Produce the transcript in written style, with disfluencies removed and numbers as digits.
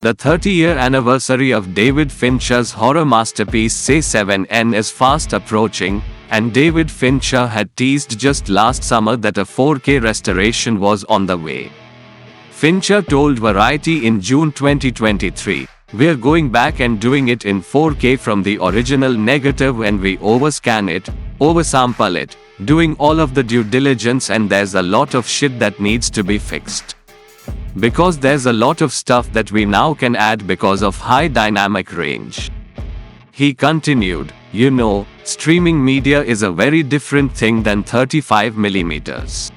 The 30-year anniversary of David Fincher's horror masterpiece Se7en is fast approaching, and David Fincher had teased just last summer that a 4K restoration was on the way. Fincher told Variety in June 2023, "We're going back and doing it in 4K from the original negative, and we overscan it, oversample it, doing all of the due diligence, and there's a lot of shit that needs to be fixed. Because there's a lot of stuff that we now can add because of high dynamic range." He continued, "You know, streaming media is a very different thing than 35mm.